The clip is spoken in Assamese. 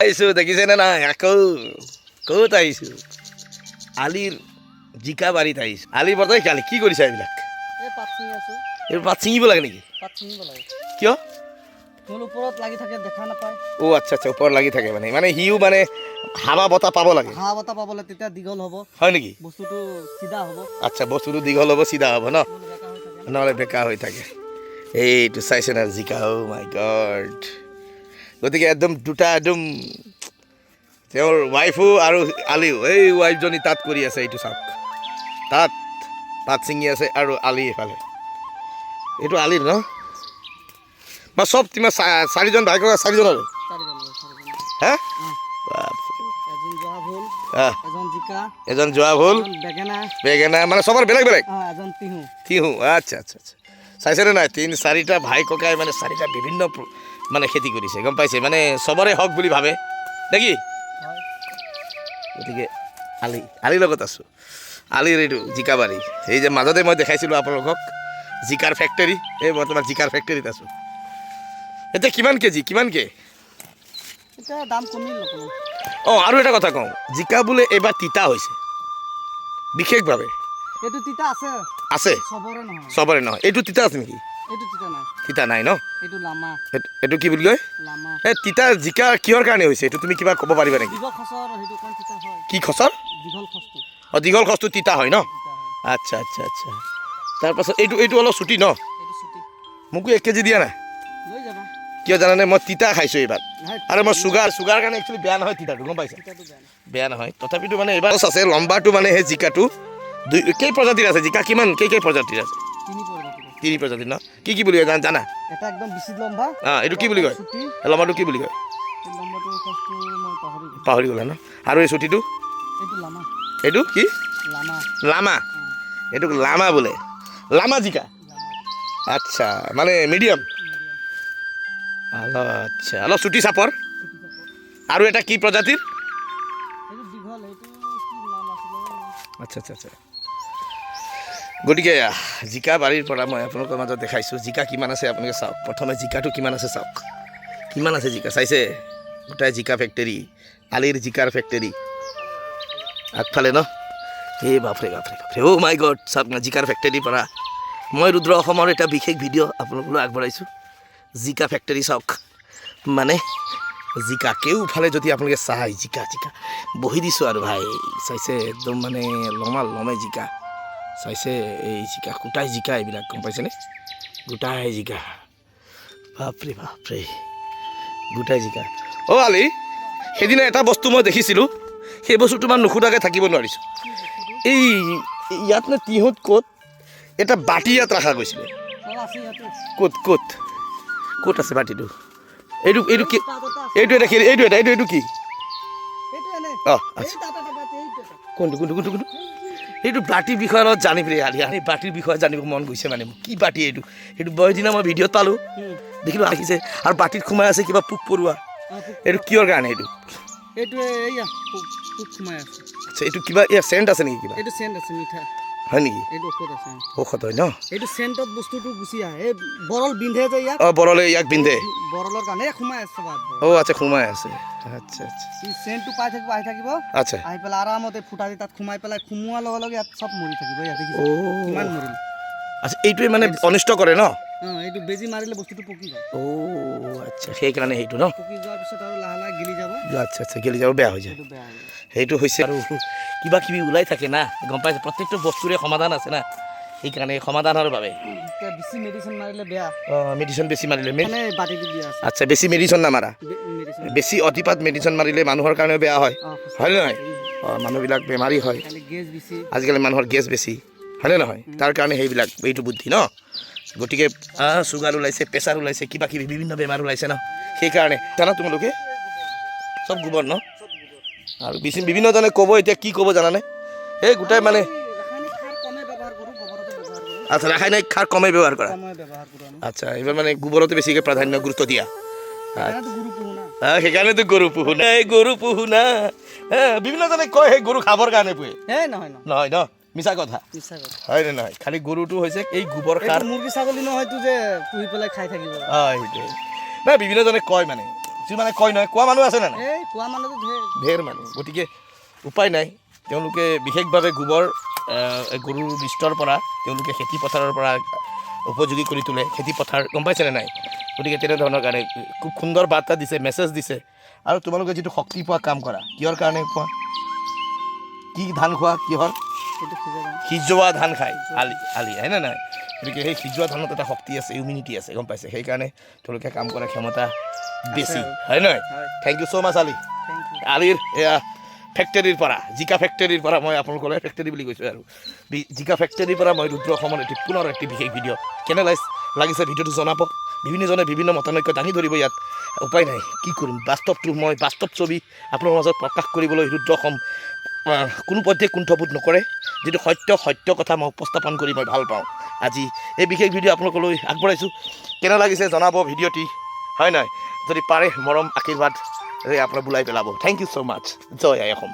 আহিছোঁ দেখিছেনে নাই আকৌ ক'ত আহিছোঁ আলিৰ জিকা বাৰীত আহিছোঁ আলি বৰ্তমান কালি কি কৰিছা এইবিলাক এইবোৰ পাত ছিঙিব লাগে নেকি কিয় ওপৰত লাগি থাকে দেখা নাপায় অ' আচ্ছা আচ্ছা ওপৰত লাগি থাকে মানে সিও মানে হাৱা বতাহ পাব লাগে হাৱা বতাহ পাবলৈ তেতিয়া দীঘল হ'ব হয় নেকি বস্তুটো চিধা হ'ব আচ্ছা বস্তুটো দীঘল হ'ব চিধা হ'ব ন নহ'লে বেকা হৈ থাকে এইটো চাইছে না জিকা অ' মাই গড গতিকে একদম দুটা একদম তেওঁৰ ৱাইফো আৰু আলিও এই ৱাইফজনী তাত কৰি আছে এইটো চাওক তাত পাত ছিঙি আছে আৰু আলি এইফালে এইটো আলিৰ ন বা চব তোমাৰ চাৰিজন ভাইকৰ চাৰিজন আৰু হে এজন যোৱা ভুল বেঙেনা মানে চবৰ বেলেগ বেলেগ তিহু আচ্ছা আচ্ছা আচ্ছা চাইছেনে নাই 3-4টা ভাই ককাই মানে 4টা বিভিন্ন মানে খেতি কৰিছে গম পাইছে মানে চবৰে হওক বুলি ভাবে নেকি গতিকে আলিৰ লগত আছোঁ আলিৰ এইটো জিকা বাৰী এই যে মাজতে মই দেখাইছিলোঁ আপোনালোকক জিকাৰ ফেক্টৰী এই বৰ্তমান জিকাৰ ফেক্টৰীত আছোঁ এতিয়া কিমান কে দাম কমিল অঁ আৰু এটা কথা কওঁ জিকা বোলে এইবাৰ তিতা হৈছে বিশেষভাৱে এইটো তিতা আছে আছে চবৰে নহয় এইটো তিতা আছে নেকি এইটো তিতা নাই তিতা নাই ন এইটো লামা এইটো কি বুলি কয় লামা এই তিতা জিকা কিহৰ কাৰণে হৈছে এইটো তুমি কিবা ক'ব পাৰিবা নেকি দীঘল খচৰ সেইটো কোন তিতা হয় কি খচৰ দীঘল খচটো অঁ দীঘল খচটো তিতা হয় ন আচ্ছা আচ্ছা আচ্ছা তাৰপাছত এইটো অলপ চুটি ন এইটো ছুটি মোকো 1 কেজি দিয়া নাই লৈ যাবা কিয় জানানে মই তিতা খাইছোঁ এইবাৰ আৰু মই চুগাৰ কাৰণে একচুৱেলি বেয়া নহয় তিতাটো গম পাইছা তিতাটো বেয়া নহয় তথাপিতো মানে এইবাৰ আছে লম্বাটো মানে সেই জিকাটো কেই প্ৰজাতিৰ আছে জিকা কিমান কেই প্ৰজাতিৰ আছে 3 প্ৰজাতিৰ ন কি বুলি কয় জানা এটা একদম বেছি লম্বা এইটো কি বুলি কয় লম্বাটো কি বুলি কয় লম্বাটো কষ্টটো মই পাহৰি গ'লা ন আৰু এই চুটিটো এইটো লামা এইটো কি লামা লামা এইটো লামা বোলে লামা জিকা আচ্ছা মানে মিডিয়াম আচ্ছা অলপ চুটি চাপৰ আৰু এটা কি প্ৰজাতিৰ এইটো দীঘল এইটো কি নাম আছিল আচ্ছা আচ্ছা আচ্ছা গতিকে জিকা বাৰীৰ পৰা মই আপোনালোকৰ মাজত দেখাইছোঁ জিকা কিমান আছে আপোনালোকে চাওক প্ৰথমে জিকাটো কিমান আছে চাওক কিমান আছে জিকা চাইছে গোটাই জিকা ফেক্টৰী আলিৰ জিকাৰ ফেক্টৰী আগফালে ন এই বাপৰে অ' মাই গড চাওক না জিকাৰ ফেক্টৰীৰ পৰা মই ৰুদ্ৰ অসমৰ এটা বিশেষ ভিডিঅ' আপোনালোকলৈ আগবঢ়াইছোঁ জিকা ফেক্টৰী চাওক মানে জিকা কেওফালে যদি আপোনালোকে চাই জিকা বহি দিছোঁ আৰু ভাই চাইছে একদম মানে লমে জিকা চাইছে এই জিকা গোটাই জিকা এইবিলাক গম পাইছেনে গোটাই জিকা বাপৰে গোটাই জিকা অ' আলি সেইদিনা এটা বস্তু মই দেখিছিলোঁ সেই বস্তুটো মই নুসুধাকৈ থাকিব নোৱাৰিছোঁ এই ইয়াত নে তিহুত ক'ত এটা বাটি ইয়াত ৰখা গৈছিলে ক'ত আছে বাটিটো এইটো কি এইটো কি অঁ আচ্ছা কোনটো এইটো বাটিৰ বিষয়ে অলপ জানিব এই বাটিৰ বিষয়ে জানিব মন গৈছে মানে মোক কি বাটি এইটো বহুদিনা মই ভিডিঅ'ত পালোঁ দেখিলোঁ আহিছে আৰু বাটিত সোমাই আছে কিবা পোক পৰুৱা এইটো কিহৰ কাৰণে এইটো আচ্ছা এইটো কিবা চেণ্ট আছে নেকি কিবা হয় নেকি ঔষধ হয় ন এইটো চেণ্টত বস্তুটো গুচি আহে এই বৰল বিন্ধে যে ইয়াক বৰলে ইয়াক বিন্ধে বৰলৰ কাৰণে সোমাই আছে আচ্ছা সোমাই আছে আচ্ছা চেণ্টটো পাই থাকিব আচ্ছা আহি পেলাই আৰামতে ফুটা দি তাত সোমাই পেলাই সোমোৱাৰ লগে লগে ইয়াত চব মৰি থাকিব ইয়াতে কিমান মৰিল আচ্ছা এইটোৱে মানে অনিষ্ট কৰে ন এইটো বেজি মাৰিলে বস্তুটো পকি যায় আচ্ছা সেইকাৰণে সেইটো ন পকি যোৱাৰ পিছত আৰু লাহে গিলি যাব আচ্ছা গেলি যাব বেয়া হৈ যায় সেইটো হৈছে আৰু কিবা কিবি ওলাই থাকে না গম পাইছে প্ৰত্যেকটো বস্তুৰে সমাধান আছে না সেইকাৰণে সমাধানৰ বাবে বেছি মেডিচিন মাৰিলে বেয়া মেডিচিন বেছি মাৰিলে বাটিটো দিয়া আছে আচ্ছা বেছি মেডিচিন নামাৰা বেছি অতিপাত মেডিচিন মাৰিলে মানুহৰ কাৰণে বেয়া হয় হয়নে নহয় মানুহবিলাক বেমাৰী হয় আজিকালি মানুহৰ গেছ বেছি হয়নে নহয় তাৰ কাৰণে সেইবিলাক এইটো বুদ্ধি ন গতিকে চুগাৰ ওলাইছে প্ৰেছাৰ ওলাইছে কিবা কিবি বিভিন্ন বেমাৰ ওলাইছে ন সেইকাৰণে জানা তোমালোকে চব গোবৰ ন আৰু বিভিন্নজনে ক'ব এতিয়া কি ক'ব জানানে এই গোটাই মানে আচ্ছা ৰাসায়নিক সাৰ কমেই ব্যৱহাৰ কৰা আচ্ছা এইবাৰ মানে গোবৰতে বেছিকৈ প্ৰাধান্য গুৰুত্ব দিয়া সেইকাৰণেতো গৰু পোহো না বিভিন্নজনে কয় সেই গৰু খাবৰ কাৰণে পোহে নহয় ন মিছা কথা হয় নে নহয় খালি গৰুটো হৈছে এই গোবৰ সাৰ মুৰ্গী ছাগলী নহয়তো যে পুহি পেলাই খাই থাকিব সেইটোৱে নাই বিভিন্নজনে কয় মানে কিছুমানে কয় নহয়, কোৱা মানুহ আছে নে নাই? এই কোৱা মানুহটো ঢেৰ ঢেৰ মানুহ, গতিকে উপায় নাই। তেওঁলোকে বিশেষভাৱে গোবৰ গৰুৰ বিষ্টৰ পৰা তেওঁলোকে খেতি পথাৰৰ পৰা উপযোগী কৰি তোলে, খেতি পথাৰ গম পাইছেনে নাই? গতিকে তেনেধৰণৰ কাৰণে খুব সুন্দৰ বাৰ্তা দিছে, মেছেজ দিছে। আৰু তোমালোকে যিটো শক্তি পোৱা কাম কৰা, কিহৰ কাৰণে খোৱা? কি ধান খোৱা? কিহৰ? সেইটো সিজা ধান। সিজোৱা ধান খায় আলি হয়নে নাই? গতিকে সেই সিজোৱা ধানত এটা শক্তি আছে, ইমিউনিটি আছে, গম পাইছে? সেইকাৰণে তেওঁলোকে কাম কৰা ক্ষমতা বেছি, হয় নহয়? হয় thank you so' much Ali. Thank you. আলিৰ এয়া ফেক্টৰীৰ পৰা, জিকা ফেক্টৰীৰ পৰা মই আপোনালোকলৈ ফেক্টৰী বুলি কৈছোঁ আৰু জিকা ফেক্টৰীৰ পৰা মই ৰুদ্ৰ অসমৰ এটি পুনৰ এটি বিশেষ ভিডিঅ' কেনে লাগিছে ভিডিঅ'টো জনাব। বিভিন্নজনে বিভিন্ন মতানৈক্য দাঙি ধৰিব ইয়াত, উপায় নাই, কি কৰিম? বাস্তৱ ছবি আপোনাৰ মাজত প্ৰকাশ কৰিবলৈ ৰুদ্ৰ অসম কোনো পধ্যে কুণ্ঠবোধ নকৰে। যিটো সত্য কথা মই উপস্থাপন কৰি মই ভাল পাওঁ। আজি এই বিশেষ ভিডিঅ' আপোনালোকলৈ আগবঢ়াইছোঁ। কেনে লাগিছে জনাব ভিডিঅ'টি, হয় নহয়? যদি পাৰে মৰম আশীৰ্বাদ আপোনাৰ বুলাই পেলাব। Thank you so' much. জয় আই অসম।